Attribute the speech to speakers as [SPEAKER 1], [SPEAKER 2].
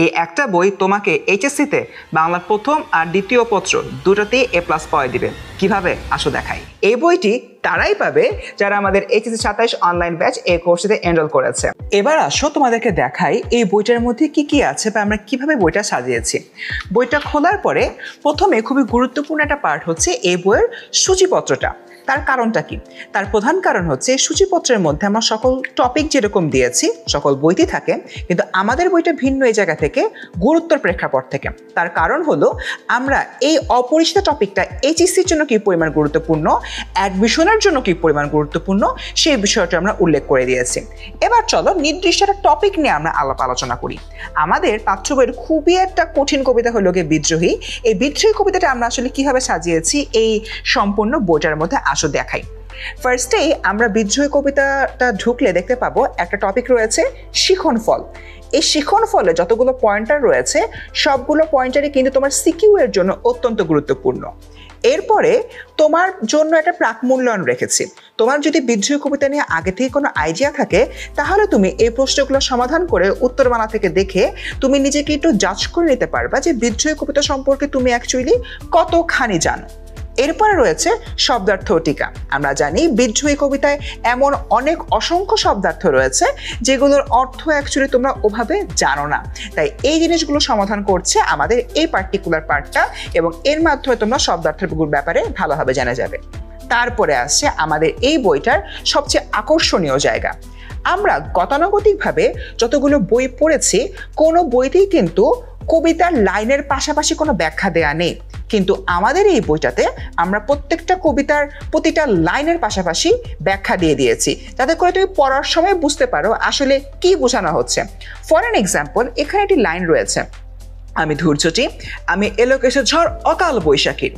[SPEAKER 1] এই একটা বই তোমাকে এইচএসসিতে বাংলার প্রথম আর দ্বিতীয় পত্র দুটোতেই A+ পাওয়া দিবে। কিভাবে আসো দেখাই। এই বইটি তারাই পাবে যারা আমাদের এইচএসসি 27 অনলাইন ব্যাচ এই কোর্সটিতে এনরোল করেছে। এবার আসো তোমাদেরকে দেখাই এই বইটার মধ্যে কি কি আছে বা আমরা কিভাবে বইটা সাজিয়েছি। বইটা খোলার পরে প্রথমে খুবই গুরুত্বপূর্ণ একটা পার্ট হচ্ছে এই বইয়ের সূচিপত্রটা। তার কারণটা কি? তার প্রধান কারণ হচ্ছে সূচিপত্রের মধ্যে আমরা সকল টপিক যেরকম দিয়েছি সকল বইতে থাকে, কিন্তু আমাদের বইটা ভিন্ন এই জায়গা থেকে, গুরুত্বের প্রেক্ষাপট থেকে। তার কারণ হলো আমরা এই অপরিচিত টপিকটা এইচএসসির জন্য কি পরিমাণ গুরুত্বপূর্ণ, অ্যাডমিশনের জন্য কি পরিমাণ গুরুত্বপূর্ণ সেই বিষয়টা আমরা উল্লেখ করে দিয়েছি। এবার চলো নির্দিষ্ট একটা টপিক নিয়ে আমরা আলোচনা করি। আমাদের পাঠ্য বইয়ের খুবই একটা কঠিন কবিতা হলো গিয়ে বিদ্রোহী। এই বিদ্রোহী কবিতাটা আমরা আসলে কিভাবে সাজিয়েছি এই সম্পূর্ণ বইটার মধ্যে আসো দেখাই। ফার্স্টেই আমরা বিদ্রোহী কবিতাটা ঢুকলে দেখতে পাবো একটা টপিক রয়েছে শিখন ফল। এই শিখন ফলে যতগুলো পয়েন্টার রয়েছে সবগুলো পয়েন্টারই কিন্তু তোমার সিকিউ এর জন্য অত্যন্ত গুরুত্বপূর্ণ। এরপরে তোমার জন্য একটা প্রাক মূল্যায়ন রেখেছি। তোমার যদি বিদ্রোহী কবিতা নিয়ে আগে থেকে কোনো আইডিয়া থাকে তাহলে তুমি এই প্রশ্নগুলো সমাধান করে উত্তরমালা থেকে দেখে তুমি নিজেকে একটু জাজ করে নিতে পারবা যে বিদ্রোহী কবিতা সম্পর্কে তুমি অ্যাকচুয়ালি কতখানি জানো। এরপরে রয়েছে শব্দার্থ টিকা। আমরা জানি বিদ্রোহী কবিতায় এমন অনেক অসংখ্য শব্দার্থ রয়েছে যেগুলোর অর্থ অ্যাকচুয়ালি তোমরা ওভাবে জানো না, তাই এই জিনিসগুলো সমাধান করছে আমাদের এই পার্টিকুলার পার্টটা, এবং এর মাধ্যমে তোমরা শব্দার্থের ব্যাপারে ভালোভাবে জানা যাবে। তারপরে আসছে আমাদের এই বইটার সবচেয়ে আকর্ষণীয় জায়গা। আমরা গতানুগতিকভাবে যতগুলো বই পড়েছি কোনো বইতেই কিন্তু কবিতার লাইনের পাশাপাশি কোনো ব্যাখ্যা দেয়া নেই, কিন্তু আমাদের এই বইটাতে আমরা প্রত্যেকটা কবিতার প্রতিটা লাইনের পাশাপাশি ব্যাখ্যা দিয়ে দিয়েছি, যাতে করে তুমি পড়ার সময় বুঝতে পারো আসলে কি বোঝানো হচ্ছে। ফর অ্যান এক্সাম্পল, এখানে একটি লাইন রয়েছে, আমি ধৈর্যটি, আমি এলোকেশে ঝড় অকাল বৈশাখীর।